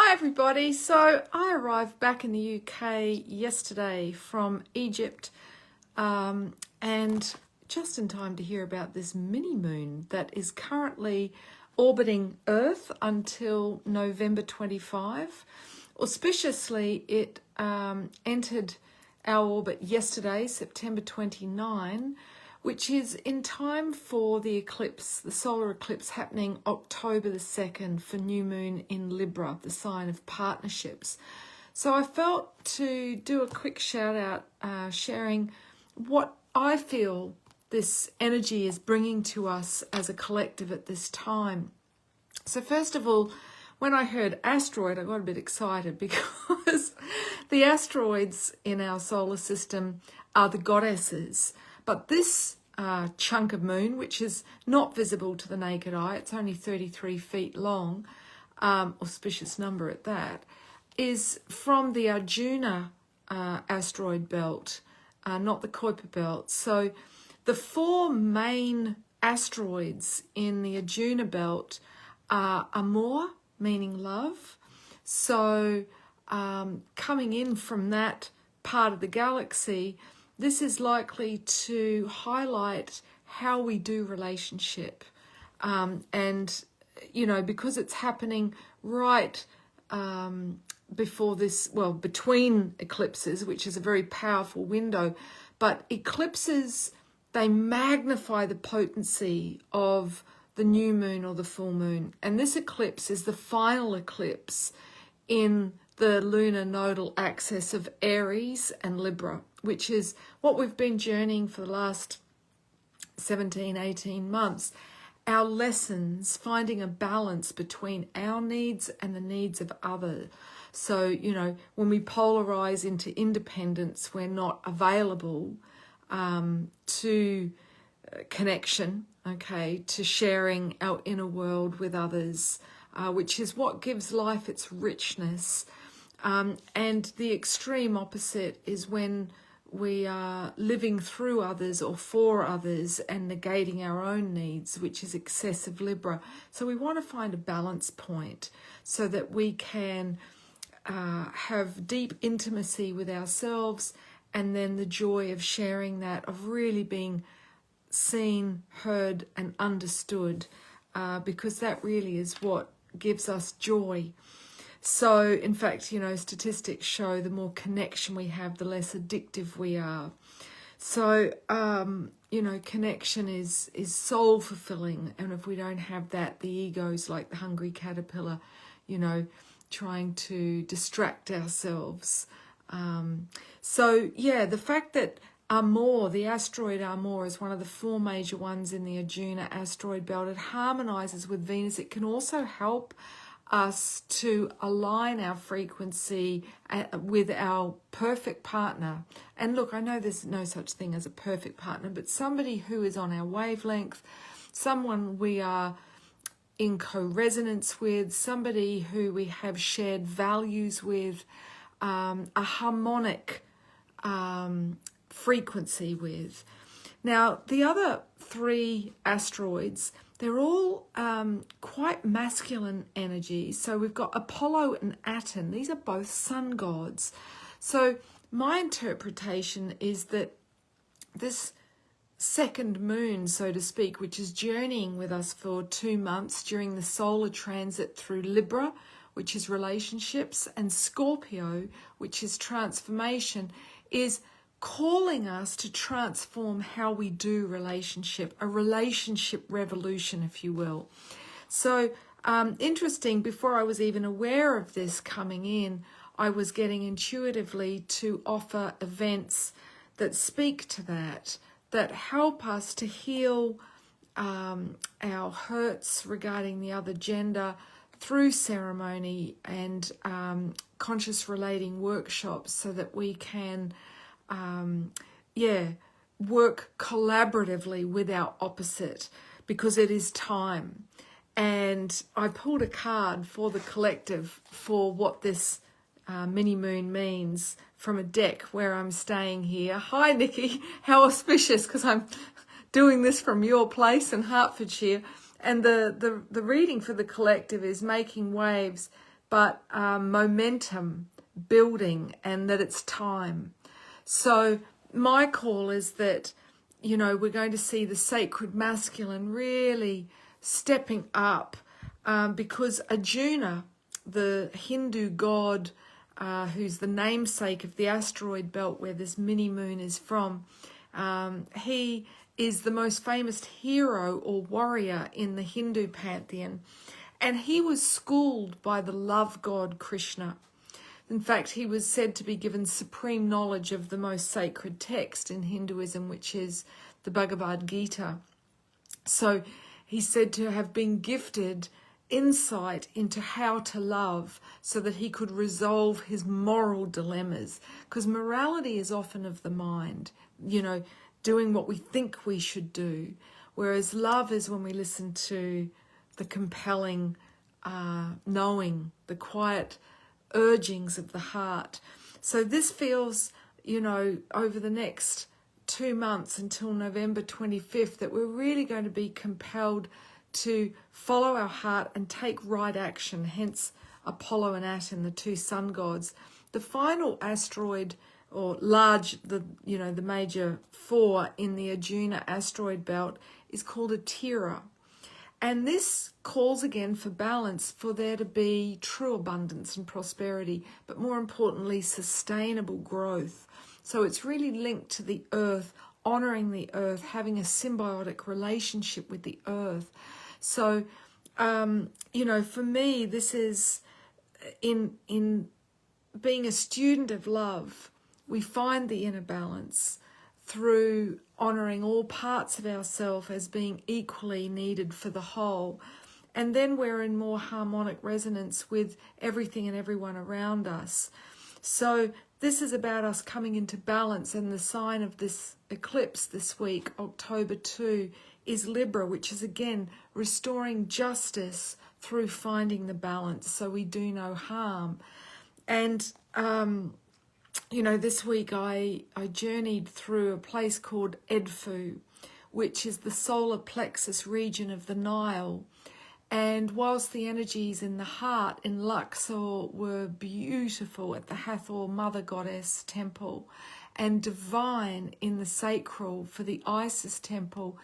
Hi everybody, so I arrived back in the UK yesterday from Egypt and just in time to hear about this mini moon that is currently orbiting Earth until November 25. Auspiciously, it entered our orbit yesterday, September 29, which is in time for the eclipse, the solar eclipse happening October the 2nd for new moon in Libra, the sign of partnerships. So I felt to do a quick shout out, sharing what I feel this energy is bringing to us as a collective at this time. So first of all, when I heard asteroid, I got a bit excited because the asteroids in our solar system are the goddesses. But this chunk of moon, which is not visible to the naked eye, it's only 33 feet long, auspicious number at that, is from the Arjuna asteroid belt, not the Kuiper belt. So the four main asteroids in the Arjuna belt are Amor, meaning love. So coming in from that part of the galaxy, this is likely to highlight how we do relationship. And, you know, because it's happening right before this, well, between eclipses, which is a very powerful window, but eclipses, they magnify the potency of the new moon or the full moon. And this eclipse is the final eclipse in the lunar nodal axis of Aries and Libra, which is what we've been journeying for the last 17, 18 months. Our lessons, finding a balance between our needs and the needs of others. So, you know, when we polarize into independence, we're not available to connection, okay, to sharing our inner world with others, which is what gives life its richness. And the extreme opposite is when we are living through others or for others and negating our own needs, which is excessive Libra. So we want to find a balance point so that we can have deep intimacy with ourselves, and then the joy of sharing that, of really being seen, heard and understood, because that really is what gives us joy. So, in fact, you know, statistics show the more connection we have, the less addictive we are. So, you know, connection is soul fulfilling. And if we don't have that, the ego's like the hungry caterpillar, you know, trying to distract ourselves. So, yeah, the fact that Amor, the asteroid Amor, is one of the four major ones in the Arjuna asteroid belt. It harmonizes with Venus. It can also help us to align our frequency with our perfect partner. And look, I know there's no such thing as a perfect partner, but somebody who is on our wavelength, someone we are in co-resonance with, somebody who we have shared values with, a harmonic frequency with. Now, the other three asteroids, they're all quite masculine energy. So we've got Apollo and Aten. These are both sun gods. So my interpretation is that this second moon, so to speak, which is journeying with us for 2 months during the solar transit through Libra, which is relationships, and Scorpio, which is transformation, is calling us to transform how we do relationship, a relationship revolution, if you will. So interesting, before I was even aware of this coming in, I was getting intuitively to offer events that speak to that help us to heal our hurts regarding the other gender through ceremony and conscious relating workshops, so that we can work collaboratively with our opposite, because it is time. And I pulled a card for the collective for what this mini moon means from a deck where I'm staying here. Hi Nikki, how auspicious, because I'm doing this from your place in Hertfordshire. And the reading for the collective is making waves but momentum building, and that it's time. So my call is that, we're going to see the sacred masculine really stepping up, because Arjuna, the Hindu god, who's the namesake of the asteroid belt where this mini moon is from, he is the most famous hero or warrior in the Hindu pantheon, and he was schooled by the love god Krishna. In fact, he was said to be given supreme knowledge of the most sacred text in Hinduism, which is the Bhagavad Gita. So he's said to have been gifted insight into how to love so that he could resolve his moral dilemmas. Because morality is often of the mind, doing what we think we should do. Whereas love is when we listen to the compelling knowing, the quiet urgings of the heart. So this feels, over the next 2 months until November 25th, that we're really going to be compelled to follow our heart and take right action, hence Apollo and Aten, the two sun gods. The final asteroid, or the major 4 in the Arjuna asteroid belt, is called Atira. And this calls again for balance, for there to be true abundance and prosperity, but more importantly, sustainable growth. So it's really linked to the earth, honouring the earth, having a symbiotic relationship with the earth. So, for me, this is in being a student of love, we find the inner balance through honouring all parts of ourselves as being equally needed for the whole. And then we're in more harmonic resonance with everything and everyone around us. So this is about us coming into balance, and the sign of this eclipse this week, October 2, is Libra, which is again restoring justice through finding the balance so we do no harm. And this week I journeyed through a place called Edfu, which is the solar plexus region of the Nile. And whilst the energies in the heart in Luxor were beautiful at the Hathor Mother Goddess temple, and divine in the sacral for the Isis temple,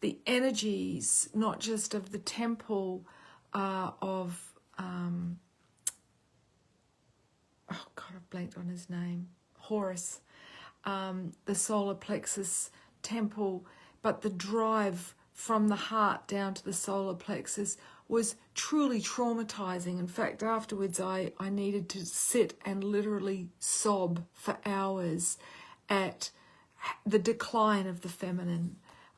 the energies, not just of the temple I've blanked on his name, Horus, the solar plexus temple, but the drive from the heart down to the solar plexus was truly traumatizing. In fact, afterwards I needed to sit and literally sob for hours at the decline of the feminine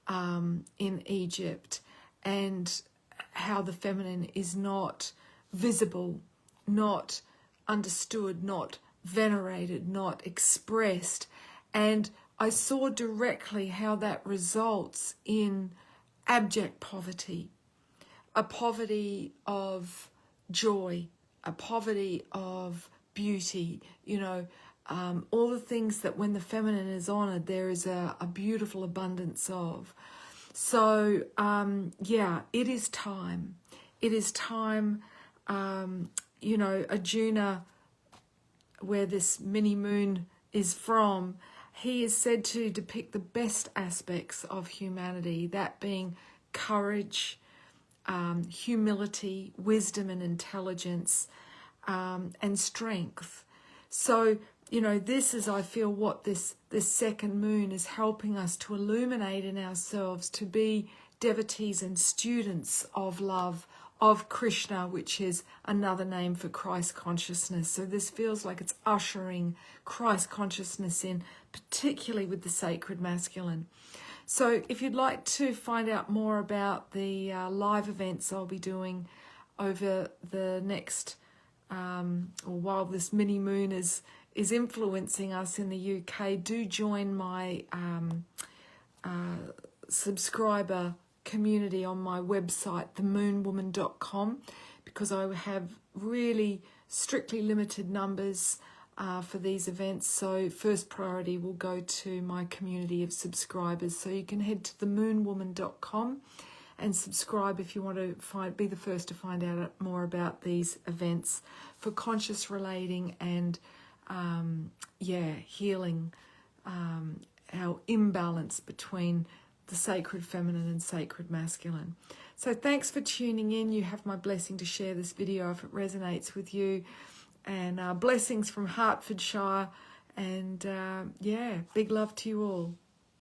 in Egypt, and how the feminine is not visible, not understood, not venerated, not expressed. And I saw directly how that results in abject poverty, a poverty of joy, a poverty of beauty, all the things that when the feminine is honored, there is a beautiful abundance of. So, it is time. It is time, Arjuna, where this mini moon is from, he is said to depict the best aspects of humanity, that being courage, humility, wisdom and intelligence, and strength. So, this is, I feel, what this second moon is helping us to illuminate in ourselves, to be devotees and students of love, of Krishna, which is another name for Christ consciousness. So this feels like it's ushering Christ consciousness in, particularly with the sacred masculine. So if you'd like to find out more about the live events I'll be doing over the next, or while this mini moon is influencing us in the UK, do join my subscriber community on my website, themoonwoman.com, because I have really strictly limited numbers for these events. So first priority will go to my community of subscribers. So you can head to themoonwoman.com and subscribe if you want to be the first to find out more about these events for conscious relating and healing our imbalance between the sacred feminine and sacred masculine. So thanks for tuning in. You have my blessing to share this video if it resonates with you. And blessings from Hertfordshire. And big love to you all.